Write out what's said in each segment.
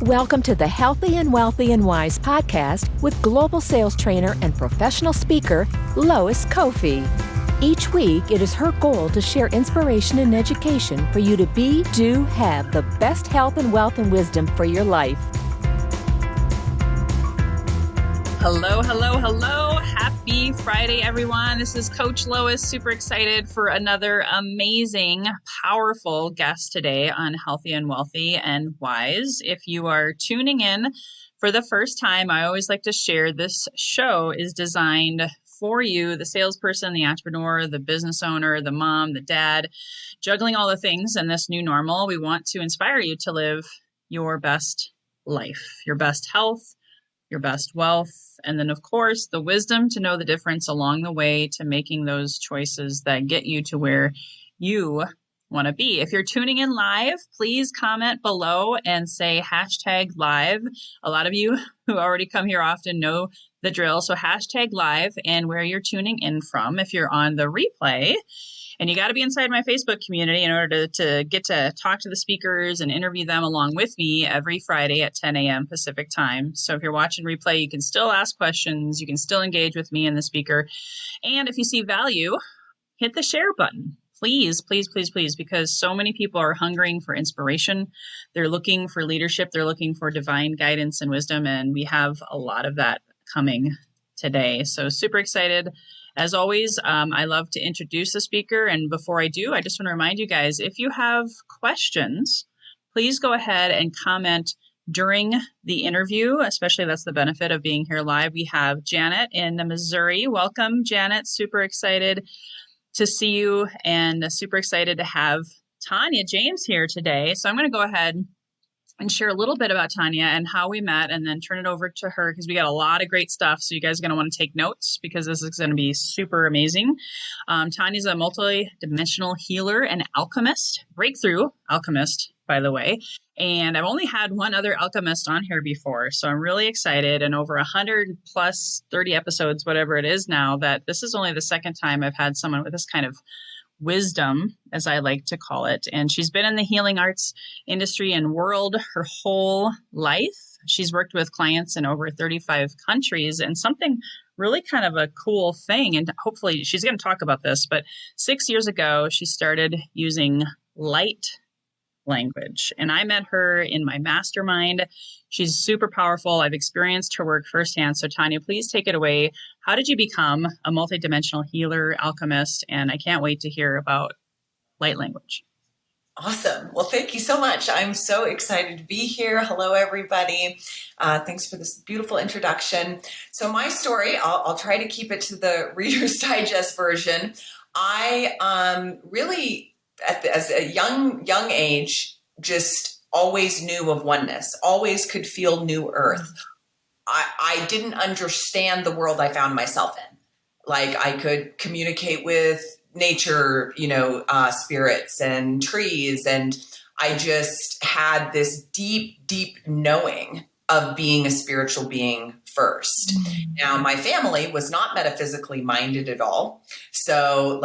Welcome to the Healthy and Wealthy and Wise podcast with global sales trainer and professional speaker, Lois Kofi. Each week, it is her goal to share inspiration and education for you to be, do, have the best health and wealth and wisdom for your life. Hello, hello, hello. Happy Friday, everyone. This is Coach Lois. Super excited for another amazing, powerful guest today on Healthy and Wealthy and Wise. If you are tuning in for the first time, I always like to share this show is designed for you, the salesperson, the entrepreneur, the business owner, the mom, the dad, juggling all the things in this new normal. We want to inspire you to live your best life, your best health, your best wealth, and then, of course, the wisdom to know the difference along the way to making those choices that get you to where you want to be. If you're tuning in live, please comment below and say hashtag live. A lot of you who already come here often know the drill. So hashtag live and where you're tuning in from. If you're on the replay, and you got to be inside my Facebook community in order to get to talk to the speakers and interview them along with me every Friday at 10 a.m. Pacific time. So if you're watching replay, you can still ask questions. You can still engage with me and the speaker. And if you see value, hit the share button. Please, please, please, please, because so many people are hungering for inspiration. They're looking for leadership. They're looking for divine guidance and wisdom. And we have a lot of that coming today. So super excited. As always, I love to introduce the speaker. And before I do, I just want to remind you guys, if you have questions, please go ahead and comment during the interview, especially that's the benefit of being here live. We have Janet in Missouri. Welcome, Janet. Super excited to see you and super excited to have Tanja James here today. So I'm going to go ahead and share a little bit about Tanja and how we met and then turn it over to her because we got a lot of great stuff. So you guys are going to want to take notes because this is going to be super amazing. Tanja's a multidimensional healer and alchemist, breakthrough alchemist, by the way. And I've only had one other alchemist on here before. So I'm really excited. And over 100 plus 30 episodes, whatever it is now, that this is only the second time I've had someone with this kind of wisdom, as I like to call it. And she's been in the healing arts industry and world her whole life. She's worked with clients in over 35 countries and something really kind of a cool thing. And hopefully she's going to talk about this, but 6 years ago, she started using light language. And I met her in my mastermind. She's super powerful. I've experienced her work firsthand. So Tanja, please take it away. How did you become a multidimensional healer, alchemist? And I can't wait to hear about light language. Awesome. Well, thank you so much. I'm so excited to be here. Hello, everybody. Thanks for this beautiful introduction. So my story, I'll try to keep it to the Reader's Digest version. I really, as a young age, just always knew of oneness, always could feel new earth. I didn't understand the world I found myself in. Like I could communicate with nature, spirits and trees. And I just had this deep, deep knowing of being a spiritual being first. Mm-hmm. Now, my family was not metaphysically minded at all. So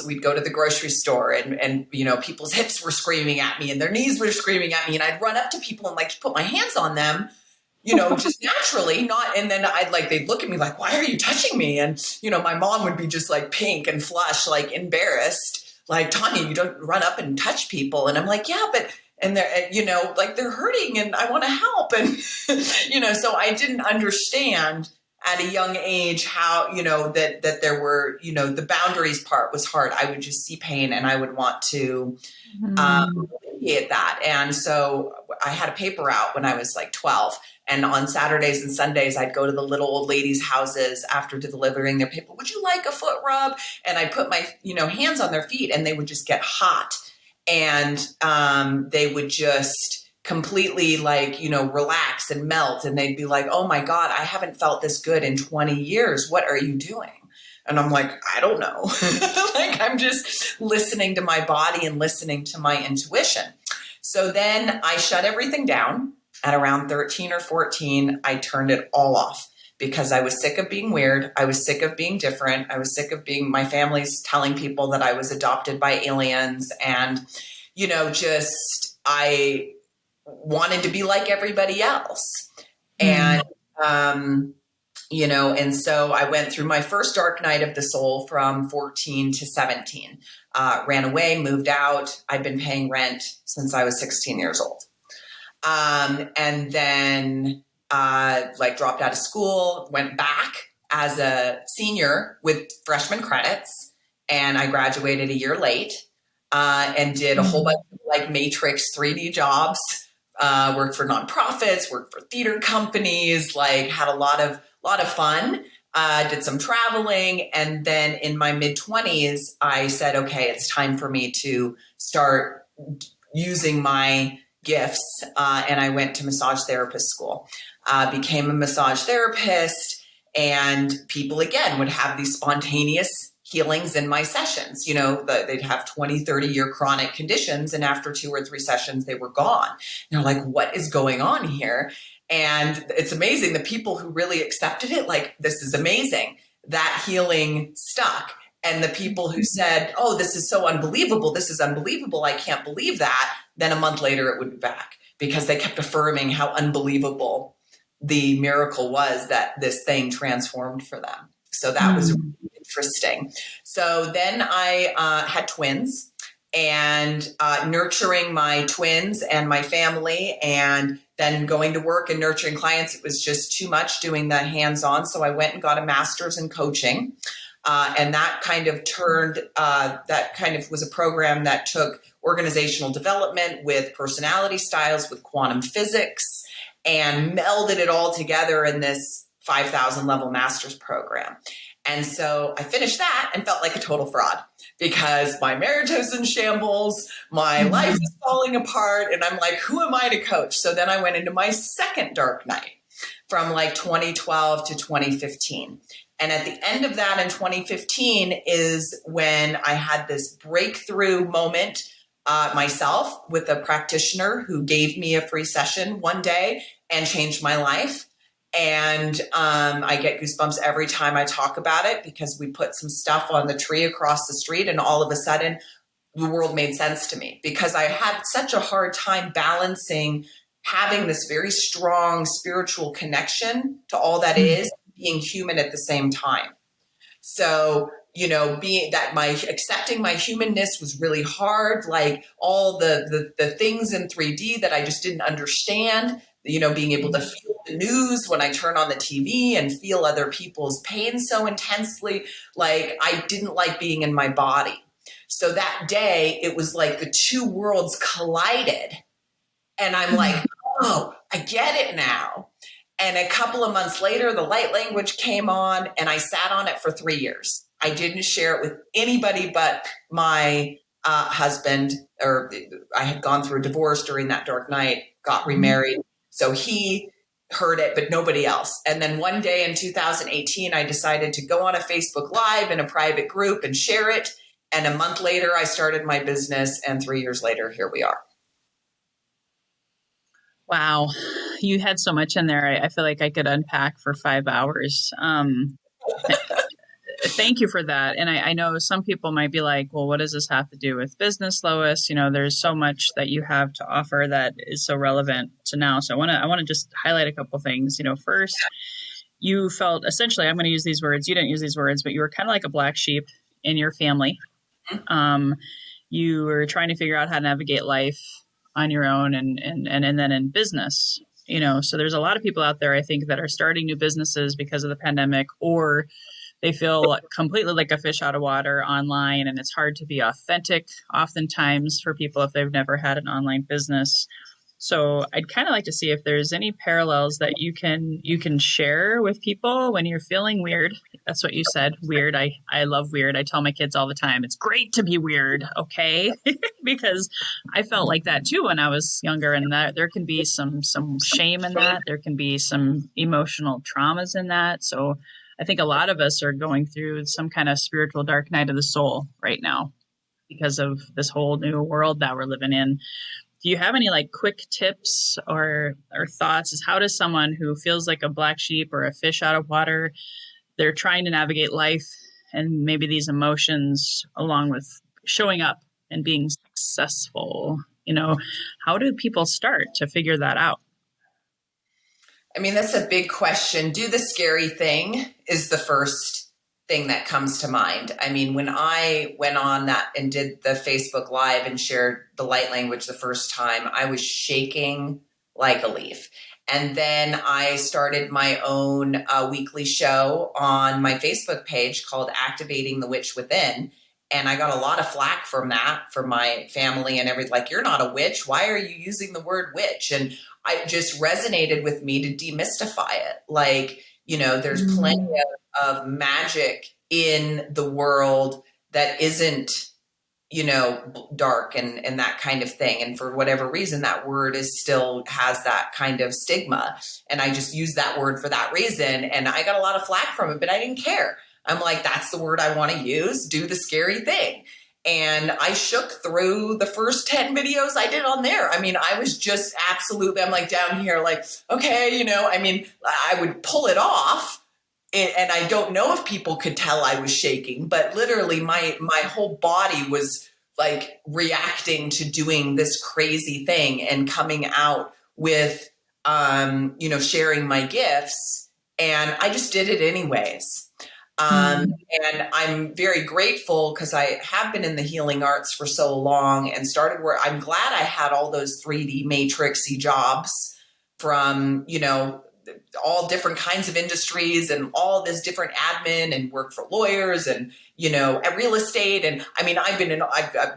we'd go to the grocery store and people's hips were screaming at me and their knees were screaming at me. And I'd run up to people and put my hands on them, just naturally, and then they'd look at me like, why are you touching me? And, my mom would be just pink and flush, embarrassed, Tanja, you don't run up and touch people. And I'm like, yeah, but, and they're, they're hurting and I want to help. And, so I didn't understand at a young age how, that there were, the boundaries part was hard. I would just see pain and I would want to alleviate that. And so I had a paper out when I was 12. And on Saturdays and Sundays, I'd go to the little old ladies' houses after delivering their paper. Would you like a foot rub? And I'd put my, hands on their feet and they would just get hot. And they would just completely relax and melt. And they'd be like, oh my God, I haven't felt this good in 20 years. What are you doing? And I'm like, I don't know. I'm just listening to my body and listening to my intuition. So then I shut everything down. At around 13 or 14, I turned it all off because I was sick of being weird. I was sick of being different. I was sick of my family's telling people that I was adopted by aliens. And, I wanted to be like everybody else. And, and so I went through my first dark night of the soul from 14 to 17, ran away, moved out. I'd been paying rent since I was 16 years old. And then dropped out of school, went back as a senior with freshman credits, and I graduated a year late, and did a whole bunch of matrix 3D jobs, worked for nonprofits, worked for theater companies, had a lot of fun, did some traveling. And then in my mid-20s, I said, okay, it's time for me to start using my gifts. And I went to massage therapist school, became a massage therapist, and people again would have these spontaneous healings in my sessions. They'd have 20, 30-year chronic conditions, and after 2 or 3 sessions, they were gone. And they're like, what is going on here? And it's amazing. The people who really accepted it, this is amazing, that healing stuck. And the people who said, oh, this is so unbelievable, this is unbelievable, I can't believe that, then a month later it would be back, because they kept affirming how unbelievable the miracle was that this thing transformed for them. So that was really interesting. So then I had twins, and nurturing my twins and my family, and then going to work and nurturing clients, it was just too much doing the hands-on. So I went and got a master's in coaching. And that kind of was a program that took organizational development with personality styles, with quantum physics, and melded it all together in this 5,000 level master's program. And so I finished that and felt like a total fraud, because my marriage was in shambles, my life was falling apart, and I'm like, who am I to coach? So then I went into my second dark night from 2012 to 2015. And at the end of that in 2015 is when I had this breakthrough moment myself with a practitioner who gave me a free session one day and changed my life. And I get goosebumps every time I talk about it, because we put some stuff on the tree across the street, and all of a sudden the world made sense to me, because I had such a hard time balancing having this very strong spiritual connection to all that is, being human at the same time. So, being that accepting my humanness was really hard, all the things in 3D that I just didn't understand, being able to feel the news when I turn on the TV and feel other people's pain so intensely, I didn't like being in my body. So that day, it was like the two worlds collided, and I'm like, oh, I get it now. And a couple of months later, the light language came on, and I sat on it for 3 years. I didn't share it with anybody but my husband, or I had gone through a divorce during that dark night, got remarried. So he heard it, but nobody else. And then one day in 2018, I decided to go on a Facebook Live in a private group and share it. And a month later, I started my business. And 3 years later, here we are. Wow. You had so much in there. I feel like I could unpack for 5 hours. Thank you for that. And I know some people might be like, well, what does this have to do with business, Lois? There's so much that you have to offer that is so relevant to now. So I want to just highlight a couple things. First, you felt essentially, I'm going to use these words. You didn't use these words, but you were kind of like a black sheep in your family. You were trying to figure out how to navigate life on your own, and then in business, so there's a lot of people out there, I think, that are starting new businesses because of the pandemic, or they feel completely like a fish out of water online, and it's hard to be authentic oftentimes for people if they've never had an online business. So I'd kind of like to see if there's any parallels that you can share with people when you're feeling weird. That's what you said. Weird. I love weird. I tell my kids all the time, it's great to be weird. Okay. Because I felt like that too when I was younger, and that there can be some shame in that. There can be some emotional traumas in that. So I think a lot of us are going through some kind of spiritual dark night of the soul right now because of this whole new world that we're living in. Do you have any quick tips or thoughts as how does someone who feels like a black sheep or a fish out of water, they're trying to navigate life and maybe these emotions along with showing up and being successful? How do people start to figure that out? I mean, that's a big question. Do the scary thing is the first thing that comes to mind. I mean, when I went on that and did the Facebook Live and shared the light language the first time, I was shaking like a leaf. And then I started my own weekly show on my Facebook page called Activating the Witch Within. And I got a lot of flack from that, from my family and everything. Like, you're not a witch. Why are you using the word witch? And it just resonated with me to demystify it. Like, there's plenty of magic in the world that isn't, dark and that kind of thing. And for whatever reason, that word still has that kind of stigma. And I just used that word for that reason. And I got a lot of flack from it, but I didn't care. I'm like, that's the word I want to use. Do the scary thing. And I shook through the first 10 videos I did on there. I mean, I was just absolutely, I'm like down here, like, okay, I would pull it off. And I don't know if people could tell I was shaking, but literally my whole body was like reacting to doing this crazy thing and coming out with, sharing my gifts. And I just did it anyways. And I'm very grateful because I have been in the healing arts for so long and started where I'm glad I had all those 3D matrixy jobs from, all different kinds of industries and all this different admin and work for lawyers and, at real estate. And I mean, I've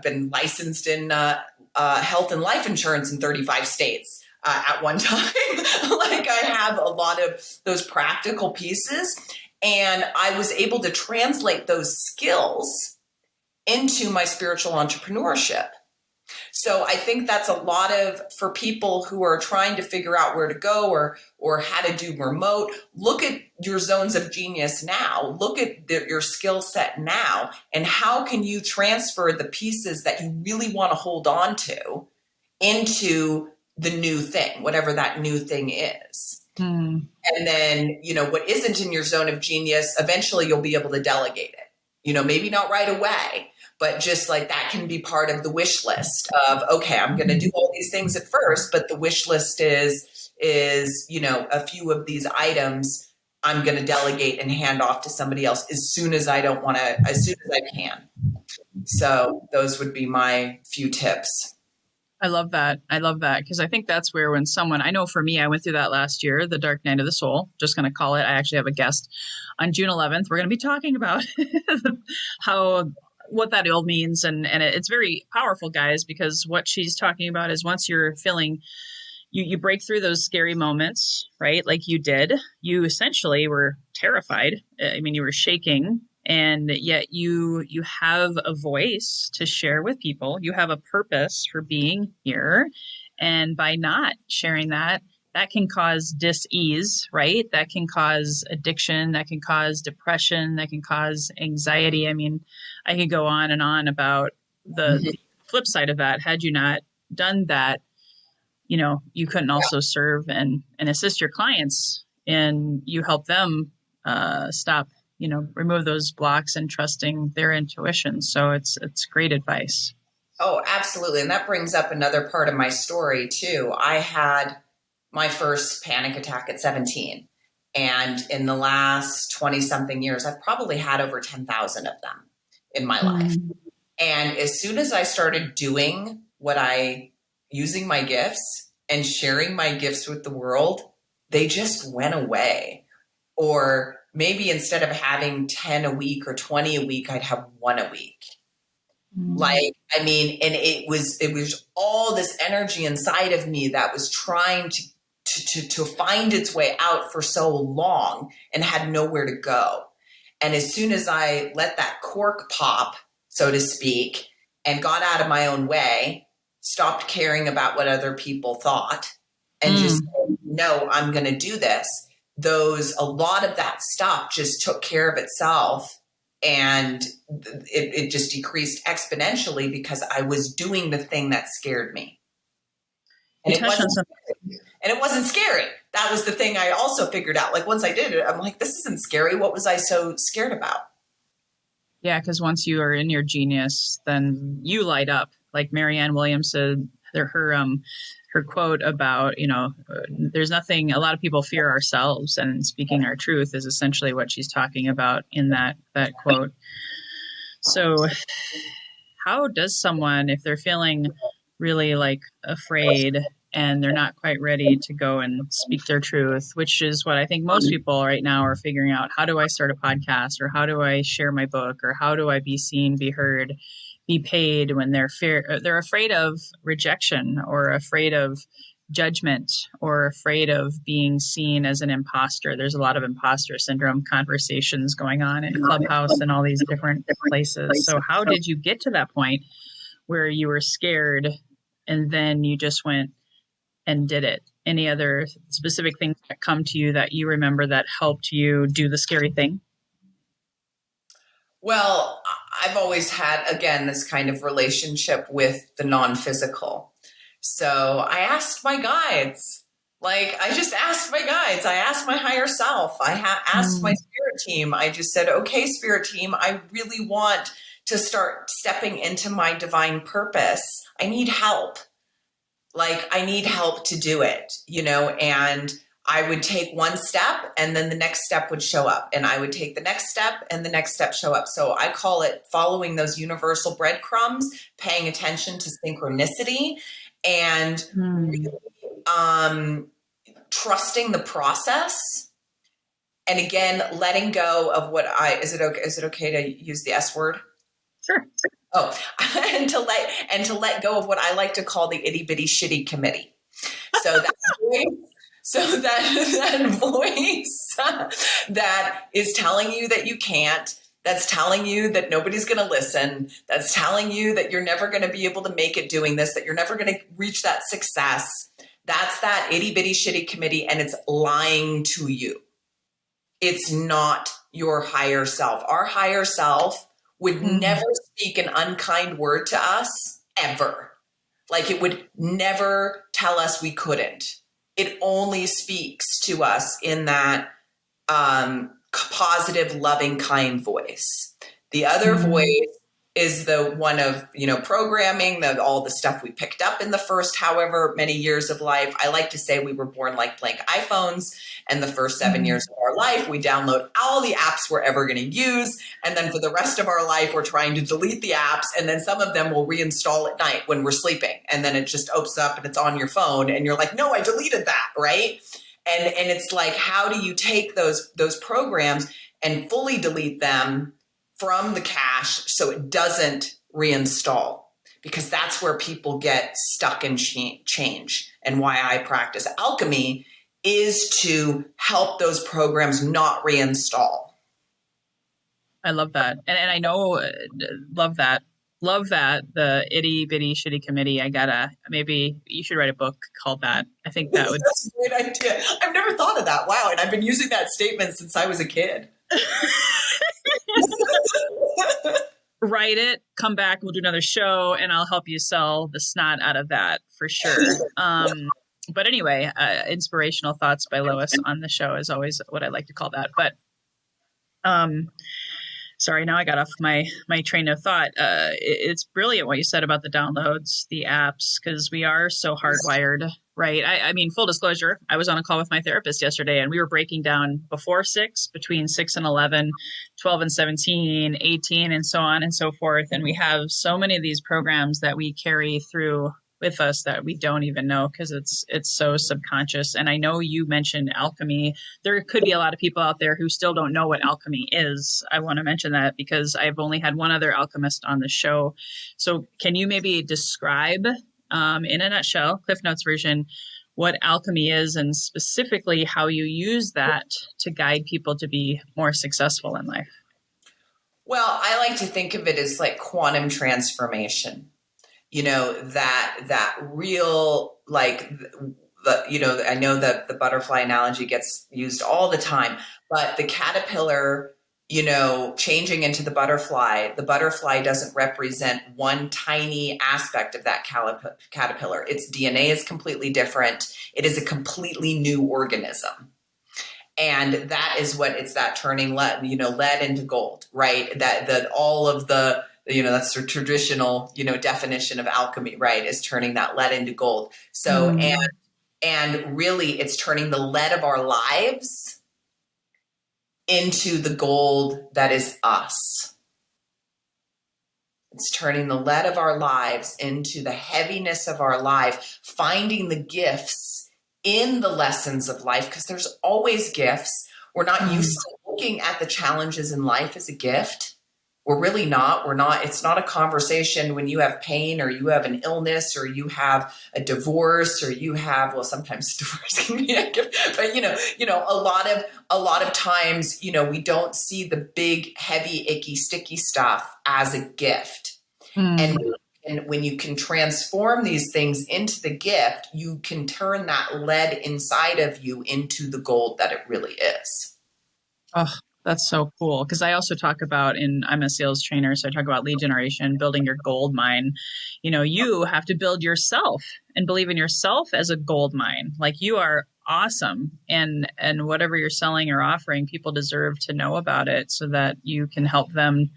been licensed in health and life insurance in 35 states at one time. Like, I have a lot of those practical pieces. And I was able to translate those skills into my spiritual entrepreneurship. So I think that's a lot for people who are trying to figure out where to go or how to do remote. Look at your zones of genius now. Look at your skill set now. And how can you transfer the pieces that you really want to hold on to into the new thing, whatever that new thing is. And then, what isn't in your zone of genius, eventually you'll be able to delegate it. Maybe not right away, but just like that can be part of the wish list of, okay, I'm going to do all these things at first, but the wish list is, a few of these items I'm going to delegate and hand off to somebody else as soon as I can. So those would be my few tips. I love that. Because I think that's where I know for me, I went through that last year, the dark night of the soul, just going to call it. I actually have a guest on June 11th. We're going to be talking about what that all means. And it's very powerful, guys, because what she's talking about is once you're feeling, you break through those scary moments, right? Like you did, you essentially were terrified. I mean, you were shaking. And yet you have a voice to share with people. You have a purpose for being here. And by not sharing that can cause dis-ease, right? That can cause addiction. That can cause depression. That can cause anxiety. I mean, I could go on and on about the flip side of that. Had you not done that, you couldn't also serve and assist your clients, and you help them stop, remove those blocks and trusting their intuition. So it's great advice. Oh, absolutely. And that brings up another part of my story too. I had my first panic attack at 17. And in the last 20 something years, I've probably had over 10,000 of them in my life. And as soon as I started doing using my gifts and sharing my gifts with the world, they just went away. Or maybe instead of having 10 a week or 20 a week, I'd have 1 a week. Like, I mean, and it was all this energy inside of me that was trying to find its way out for so long and had nowhere to go. And as soon as I let that cork pop, so to speak, and got out of my own way, stopped caring about what other people thought, and just said, no, I'm going to do this. A lot of that stuff just took care of itself, and it just decreased exponentially because I was doing the thing that scared me. And it wasn't scary. That was the thing I also figured out. Like, once I did it, I'm like, this isn't scary. What was I so scared about? Yeah, because once you are in your genius, then you light up. Like Marianne Williams said, her quote about, there's nothing. A lot of people fear ourselves, and speaking our truth is essentially what she's talking about in that quote. So, how does someone, if they're feeling really like afraid and they're not quite ready to go and speak their truth, which is what I think most people right now are figuring out. How do I start a podcast, or how do I share my book, or how do I be seen, be heard, be paid, when they're afraid of rejection, or afraid of judgment, or afraid of being seen as an imposter. There's a lot of imposter syndrome conversations going on in Clubhouse and all these different places. So how did you get to that point where you were scared and then you just went and did it? Any other specific things that come to you that you remember that helped you do the scary thing? Well, I've always had, again, this kind of relationship with the non-physical. So I asked my guides. I just asked my guides. I asked my higher self. I asked my spirit team. I just said, okay, spirit team, I really want to start stepping into my divine purpose. I need help. I need help to do it, and I would take one step and then the next step would show up, and I would take the next step and the next step show up. So I call it following those universal breadcrumbs, paying attention to synchronicity, and really, trusting the process. And again, letting go of is it okay to use the S word? Sure. Oh, and to let go of what I like to call the itty bitty shitty committee. So that voice that is telling you that you can't, that's telling you that nobody's going to listen, that's telling you that you're never going to be able to make it doing this, that you're never going to reach that success. That's that itty bitty shitty committee, and it's lying to you. It's not your higher self. Our higher self would never speak an unkind word to us, ever. It would never tell us we couldn't. It only speaks to us in that positive, loving, kind voice. The other voice is the one of, programming, all the stuff we picked up in the first however many years of life. I like to say we were born like blank iPhones, and the first 7 years of our life, we download all the apps we're ever going to use. And then for the rest of our life, we're trying to delete the apps. And then some of them will reinstall at night when we're sleeping. And then it just opens up and it's on your phone. And you're like, no, I deleted that, right? And it's how do you take those programs and fully delete them from the cache so it doesn't reinstall? Because that's where people get stuck in change. And why I practice alchemy is to help those programs not reinstall. I love that. And I know, love that. The itty bitty shitty committee. Maybe you should write a book called that. I think that would. That's a great idea. I've never thought of that. Wow. And I've been using that statement since I was a kid. Write it, come back, we'll do another show, and I'll help you sell the snot out of that for sure. But anyway, inspirational thoughts by Lois on the show is always what I like to call that. But sorry, now I got off my train of thought. It's brilliant what you said about the downloads, the apps, because we are so hardwired, right? I mean, full disclosure, I was on a call with my therapist yesterday, and we were breaking down before 6, between 6 and 11, 12 and 17, 18, and so on and so forth. And we have so many of these programs that we carry through with us that we don't even know, because it's so subconscious. And I know you mentioned alchemy. There could be a lot of people out there who still don't know what alchemy is. I want to mention that because I've only had one other alchemist on the show. So can you maybe describe in a nutshell, Cliff Notes version, what alchemy is, and specifically how you use that to guide people to be more successful in life? Well, I like to think of it as like quantum transformation. That real, I know that the butterfly analogy gets used all the time, but the caterpillar, changing into the butterfly doesn't represent one tiny aspect of that caterpillar. Its DNA is completely different. It is a completely new organism. And that is what it's that turning lead into gold, right? That all of the, that's the traditional, definition of alchemy, right? Is turning that lead into gold. So, and really it's turning the lead of our lives into the gold that is us. It's turning the lead of our lives into the heaviness of our life, finding the gifts in the lessons of life, because there's always gifts. We're not used to looking at the challenges in life as a gift. We're really not. It's not a conversation when you have pain or you have an illness or you have a divorce or you have, well, sometimes divorce can be a gift, but a lot of times, we don't see the big, heavy, icky, sticky stuff as a gift. And when you can transform these things into the gift, you can turn that lead inside of you into the gold that it really is. Oh, that's so cool. Because I also talk about I'm a sales trainer, so I talk about lead generation, building your gold mine. You have to build yourself and believe in yourself as a gold mine. Like, you are awesome. And whatever you're selling or offering, people deserve to know about it so that you can help them.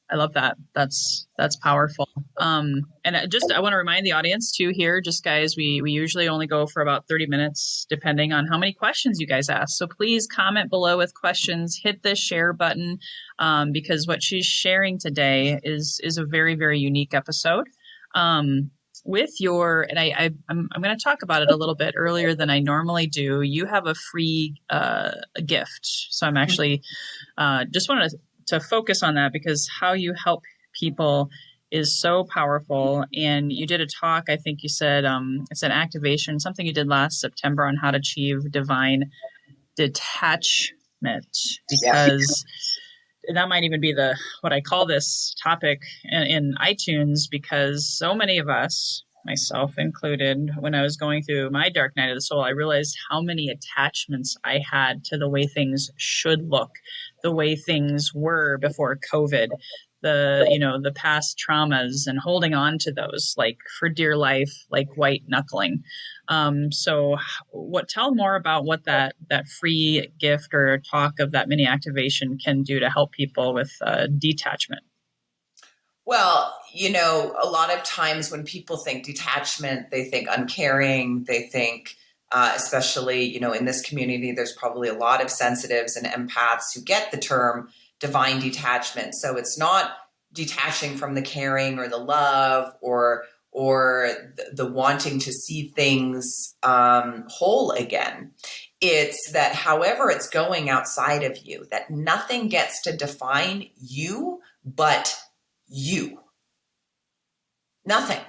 I love that. That's powerful. And I want to remind the audience too here, just guys, we usually only go for about 30 minutes, depending on how many questions you guys ask. So please comment below with questions, hit the share button, because what she's sharing today is a very, very unique episode. I'm going to talk about it a little bit earlier than I normally do. You have a free gift. So I'm actually just wanted to focus on that, because how you help people is so powerful. And you did a talk, I think you said, it's an activation, something you did last September on how to achieve divine detachment, because that might even be what I call this topic in iTunes, because so many of us, myself included, when I was going through my dark night of the soul, I realized how many attachments I had to the way things should look, the way things were before COVID, the past traumas, and holding on to those like for dear life, like white knuckling. So tell more about what that free gift or talk of that mini activation can do to help people with detachment. Well, a lot of times when people think detachment, they think uncaring, they think, especially, in this community, there's probably a lot of sensitives and empaths who get the term divine detachment. So it's not detaching from the caring or the love or the wanting to see things whole again. It's that however it's going outside of you, that nothing gets to define you but you. Nothing.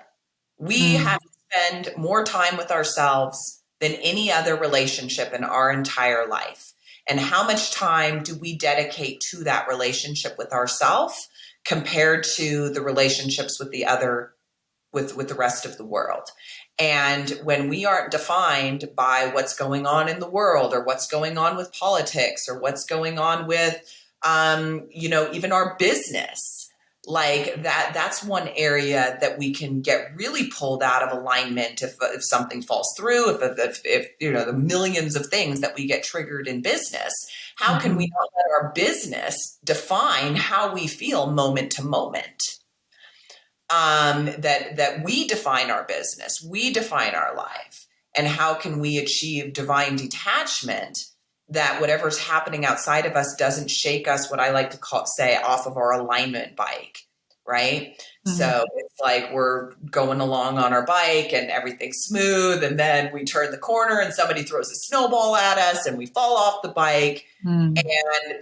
We have to spend more time with ourselves than any other relationship in our entire life. And how much time do we dedicate to that relationship with ourselves compared to the relationships with the rest of the world? And when we aren't defined by what's going on in the world, or what's going on with politics, or what's going on with even our business, like that's one area that we can get really pulled out of alignment if something falls through, if the millions of things that we get triggered in business. How can we not let our business define how we feel moment to moment? That we define our business, we define our life, and how can we achieve divine detachment, that whatever's happening outside of us doesn't shake us, what I like to say, off of our alignment bike, right? So it's like we're going along on our bike and everything's smooth, and then we turn the corner and somebody throws a snowball at us and we fall off the bike. And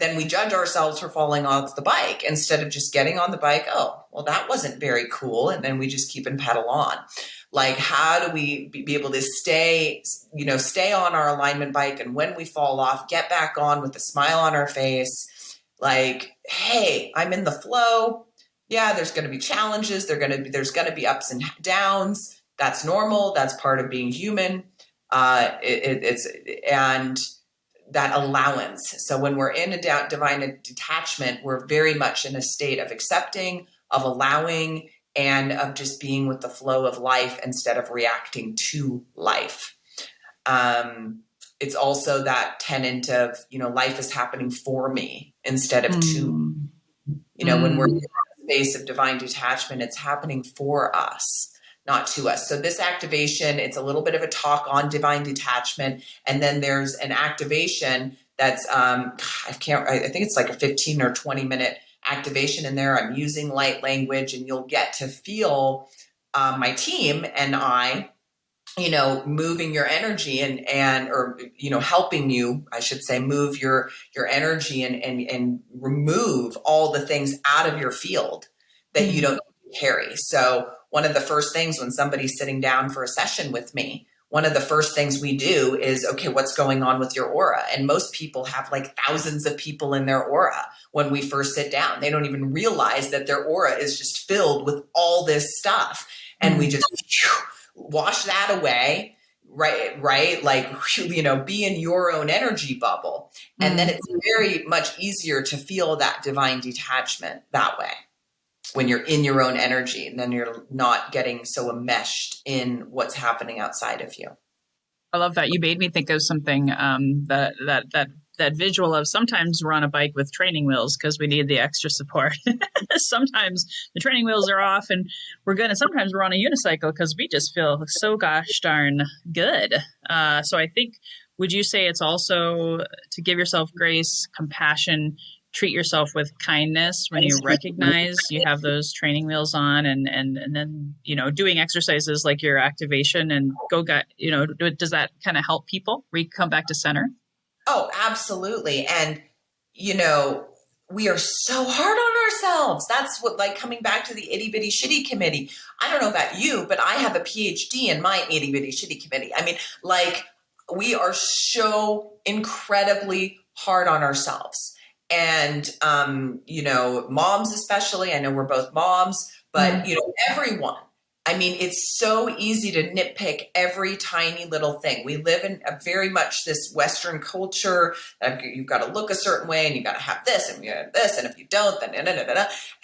then we judge ourselves for falling off the bike instead of just getting on the bike. Oh, well, that wasn't very cool. And then we just keep and pedal on. Like, how do we be able to stay on our alignment bike? And when we fall off, get back on with a smile on our face. Like, hey, I'm in the flow. Yeah, there's going to be challenges. There's going to be ups and downs. That's normal. That's part of being human. And that allowance. So when we're in a divine detachment, we're very much in a state of accepting, of allowing, and of just being with the flow of life instead of reacting to life. it's also that tenet of, life is happening for me instead of to me. When we're in that space of divine detachment, it's happening for us, not to us. So this activation, it's a little bit of a talk on divine detachment. And then there's an activation that's, I think it's like a 15 or 20 minute activation in there. I'm using light language, and you'll get to feel my team and I, moving your energy or helping you, I should say, move your energy and remove all the things out of your field that you don't carry. So one of the first things when somebody's sitting down for a session with me, one of the first things we do is, okay, what's going on with your aura? And most people have like thousands of people in their aura when we first sit down. They don't even realize that their aura is just filled with all this stuff. And we just wash that away, right? Like, be in your own energy bubble. And then it's very much easier to feel that divine detachment that way when you're in your own energy, and then you're not getting so enmeshed in what's happening outside of you. I love that. You made me think of something that visual of sometimes we're on a bike with training wheels because we need the extra support. Sometimes the training wheels are off and sometimes we're on a unicycle because we just feel so gosh darn good. So I think, would you say it's also to give yourself grace, compassion, treat yourself with kindness when you recognize you have those training wheels on, and then, doing exercises like your activation and does that kind of help people come back to center? Oh, absolutely. And, we are so hard on ourselves. That's what, like, coming back to the itty bitty shitty committee. I don't know about you, but I have a PhD in my itty bitty shitty committee. I mean, like, we are so incredibly hard on ourselves. And, moms especially, I know we're both moms, but, everyone. I mean, it's so easy to nitpick every tiny little thing. We live in a very much this Western culture. You've got to look a certain way, and you got to have this, and you got this, and if you don't, then And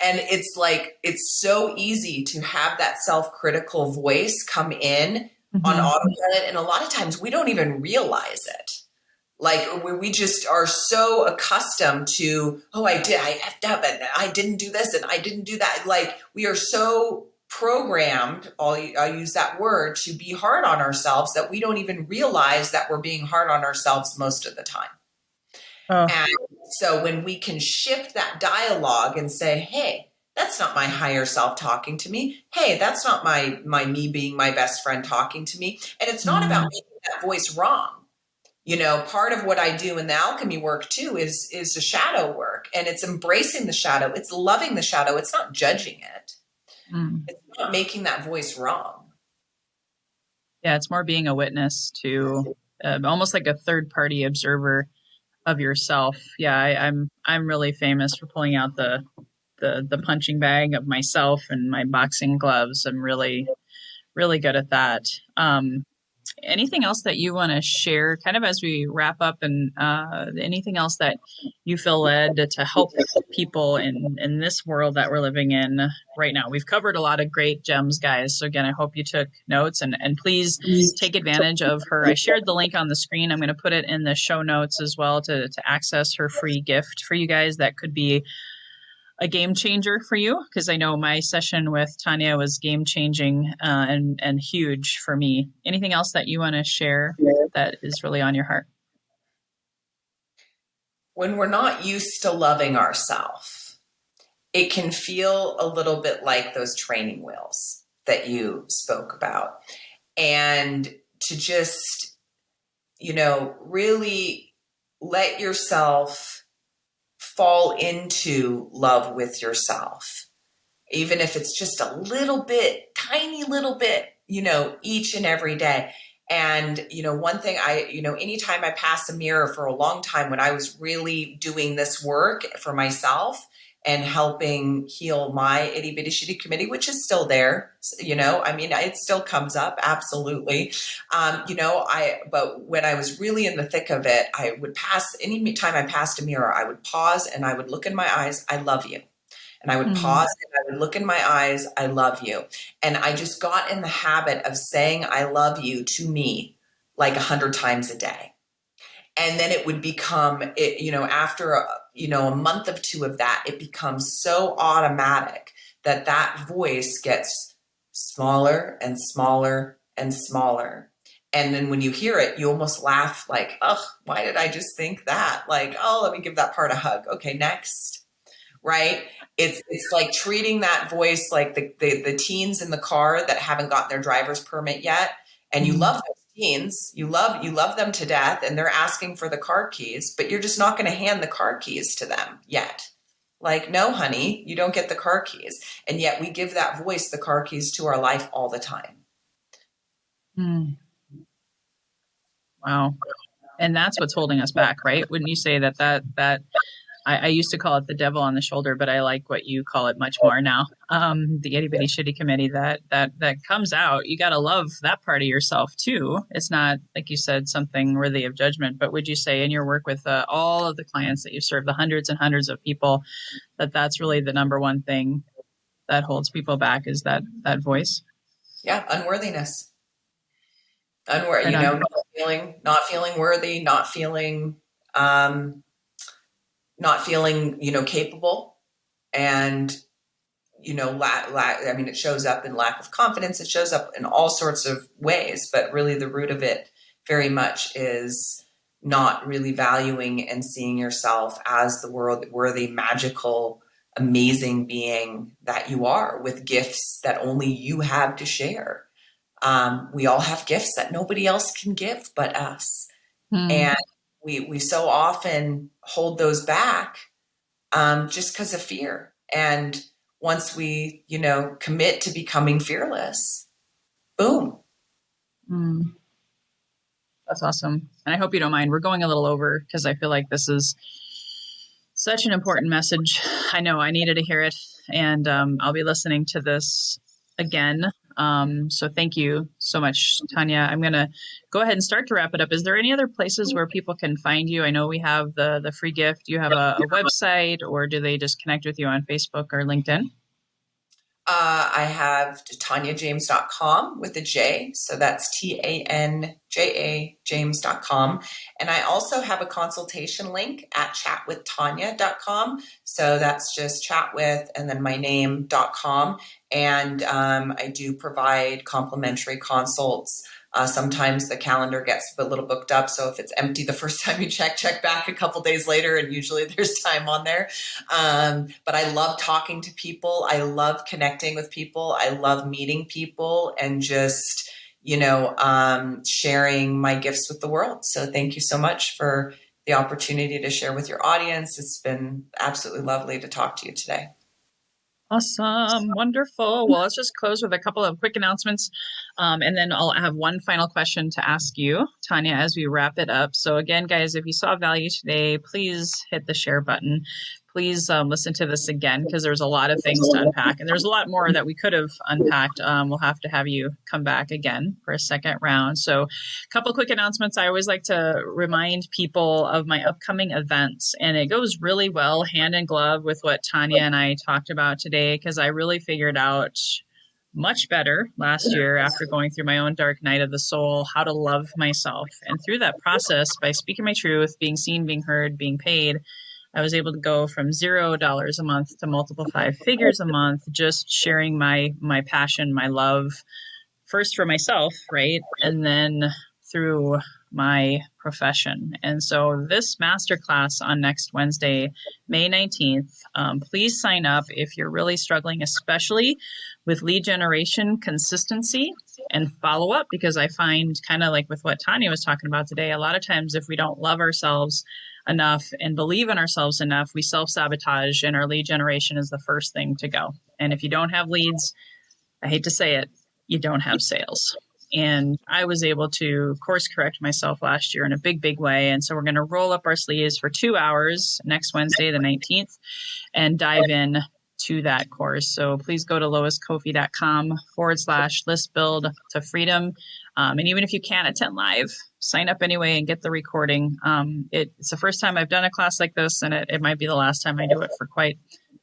it's like, it's so easy to have that self-critical voice come in on autopilot, and a lot of times we don't even realize it. Like, we just are so accustomed to, I effed up, and I didn't do this, and I didn't do that. Like, we are so programmed, I'll use that word, to be hard on ourselves that we don't even realize that we're being hard on ourselves most of the time. And so when we can shift that dialogue and say, hey, that's not my higher self talking to me. Hey, that's not my me being my best friend talking to me. And it's not about making that voice wrong. Part of what I do in the alchemy work too is the shadow work, and it's embracing the shadow. It's loving the shadow. It's not judging it. It's not making that voice wrong. Yeah, it's more being a witness to almost like a third party observer of yourself. Yeah, I'm really famous for pulling out the punching bag of myself and my boxing gloves. I'm really, really good at that. Anything else that you want to share kind of as we wrap up, and anything else that you feel led to help people in this world that we're living in right now? We've covered a lot of great gems, guys. So again, I hope you took notes, and please take advantage of her. I shared the link on the screen. I'm going to put it in the show notes as well to access her free gift for you guys. That could be a game changer for you, because I know my session with Tanja was game changing and huge for me. Anything else that you want to share that is really on your heart? When we're not used to loving ourselves, it can feel a little bit like those training wheels that you spoke about. And to just, really let yourself fall into love with yourself, even if it's just a little bit, tiny little bit, each and every day. And, one thing anytime I pass a mirror, for a long time when I was really doing this work for myself and helping heal my itty bitty shitty committee, which is still there, it still comes up. Absolutely. But when I was really in the thick of it, I would any time I passed a mirror, I would pause and I would look in my eyes, I love you. And I would pause and I would look in my eyes, I love you. And I just got in the habit of saying I love you to me like 100 times a day. And then it would become, after a month of two of that, it becomes so automatic that voice gets smaller and smaller and smaller. And then when you hear it, you almost laugh like, oh, why did I just think that? Like, oh, let me give that part a hug. Okay, next. Right? It's like treating that voice like the teens in the car that haven't gotten their driver's permit yet. And you love those teens, you love them to death, and they're asking for the car keys, but you're just not going to hand the car keys to them yet. Like, no, honey, you don't get the car keys. And yet we give that voice the car keys to our life all the time. Wow. And that's what's holding us back, right? Wouldn't you say that I used to call it the devil on the shoulder, but I like what you call it much more now. The itty bitty shitty committee that comes out. You got to love that part of yourself too. It's not, like you said, something worthy of judgment, but would you say in your work with all of the clients that you serve, the hundreds and hundreds of people, that's really the number one thing that holds people back is that voice? Yeah. Unworthiness. Right on. Not feeling worthy, not feeling capable, and it shows up in lack of confidence. It shows up in all sorts of ways, but really the root of it very much is not really valuing and seeing yourself as the worthy, magical, amazing being that you are, with gifts that only you have to share. We all have gifts that nobody else can give but us. And we so often hold those back just because of fear. And once we, commit to becoming fearless, boom. That's awesome. And I hope you don't mind. We're going a little over because I feel like this is such an important message. I know I needed to hear it, and I'll be listening to this again. So thank you so much, Tanja. I'm going to go ahead and start to wrap it up. Is there any other places where people can find you? I know we have the free gift. Do you have a website, or do they just connect with you on Facebook or LinkedIn? I have TanjaJames.com with a J. So that's TANJA James.com. And I also have a consultation link at chatwithtanya.com. So that's just chatwith and then my name.com. And I do provide complimentary consults. Sometimes the calendar gets a little booked up. So if it's empty the first time you check back a couple days later, and usually there's time on there. But I love talking to people. I love connecting with people. I love meeting people and just, sharing my gifts with the world. So thank you so much for the opportunity to share with your audience. It's been absolutely lovely to talk to you today. Awesome. Wonderful. Well, let's just close with a couple of quick announcements. And then I'll have one final question to ask you, Tanja, as we wrap it up. So again, guys, if you saw value today, please hit the share button. Please listen to this again, because there's a lot of things to unpack, and there's a lot more that we could have unpacked. We'll have to have you come back again for a second round. So a couple quick announcements. I always like to remind people of my upcoming events, and it goes really well hand in glove with what Tanja and I talked about today, because I really figured out much better last year after going through my own dark night of the soul, how to love myself. And through that process, by speaking my truth, being seen, being heard, being paid, I was able to go from $0 a month to multiple 5 figures a month, just sharing my passion, my love, first for myself, right? And then through my profession. And so this masterclass on next Wednesday, May 19th, please sign up if you're really struggling, especially with lead generation, consistency, and follow up, because I find, kind of like with what Tanja was talking about today, a lot of times if we don't love ourselves enough and believe in ourselves enough, we self-sabotage, and our lead generation is the first thing to go. And if you don't have leads, I hate to say it, you don't have sales. And I was able to course correct myself last year in a big, big way. And so we're going to roll up our sleeves for 2 hours next Wednesday, the 19th, and dive in to that course. So please go to loiscoffey.com/list build to freedom. And even if you can't attend live, sign up anyway and get the recording. It's the first time I've done a class like this, and it might be the last time I do it for quite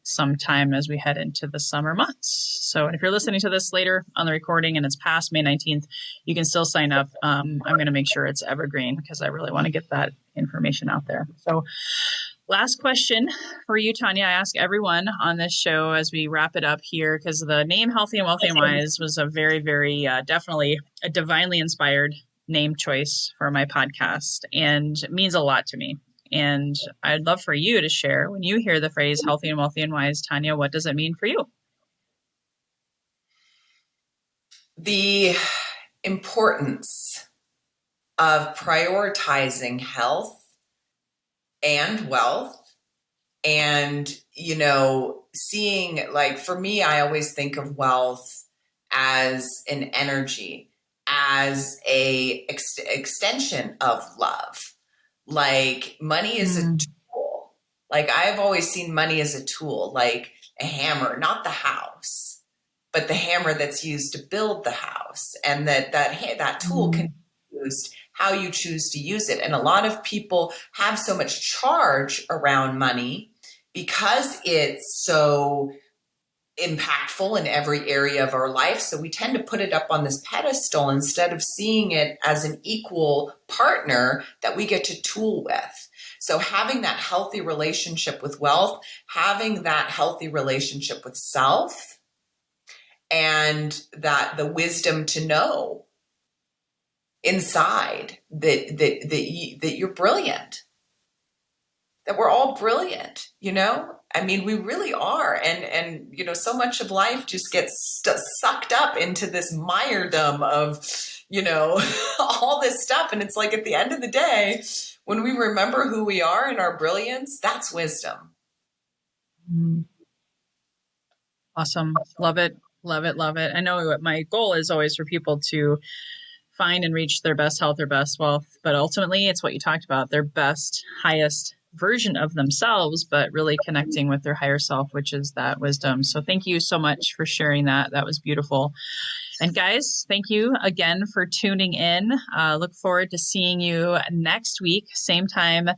sometime as we head into the summer months. So if you're listening to this later on the recording and it's past May 19th, you can still sign up. I'm going to make sure it's evergreen because I really want to get that information out there. So last question for you, Tanja. I ask everyone on this show as we wrap it up here, because the name Healthy and Wealthy and Wise was a very, very definitely a divinely inspired name choice for my podcast, and it means a lot to me. And I'd love for you to share, when you hear the phrase healthy and wealthy and wise, Tanja, what does it mean for you? The importance of prioritizing health and wealth, and, seeing, like, for me, I always think of wealth as an energy, as a extension of love. Like, money is a tool. Like, I've always seen money as a tool, like a hammer, not the house, but the hammer that's used to build the house. And that tool can be used how you choose to use it. And a lot of people have so much charge around money because it's so impactful in every area of our life. So we tend to put it up on this pedestal instead of seeing it as an equal partner that we get to tool with. So having that healthy relationship with wealth, having that healthy relationship with self, and that the wisdom to know inside that you're brilliant, that we're all brilliant, I mean, we really are. And so much of life just gets sucked up into this miredom of, all this stuff. And it's like, at the end of the day, when we remember who we are and our brilliance, that's wisdom. Awesome. Love it. Love it. Love it. I know what my goal is always for people to find and reach their best health, their best wealth, but ultimately it's what you talked about, their best, highest version of themselves, but really connecting with their higher self, which is that wisdom. So thank you so much for sharing that. That was beautiful. And guys, thank you again for tuning in. Look forward to seeing you next week, same time,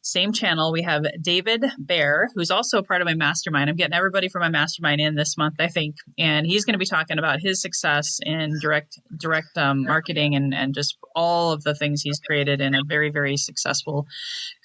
same channel. We have David Bear, who's also part of my mastermind. I'm getting everybody from my mastermind in this month, I think. And he's going to be talking about his success in direct marketing and just all of the things he's created in a very, very successful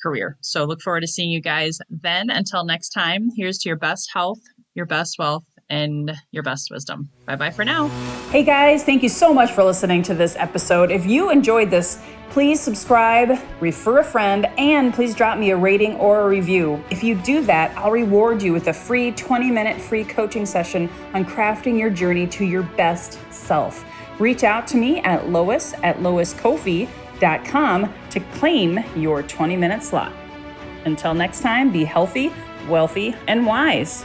career. So look forward to seeing you guys then. Until next time, here's to your best health, your best wealth, and your best wisdom. Bye-bye for now. Hey guys, thank you so much for listening to this episode. If you enjoyed this, please subscribe, refer a friend, and please drop me a rating or a review. If you do that, I'll reward you with a free 20-minute free coaching session on crafting your journey to your best self. Reach out to me at lois@loiscoffee.com to claim your 20-minute slot. Until next time, be healthy, wealthy, and wise.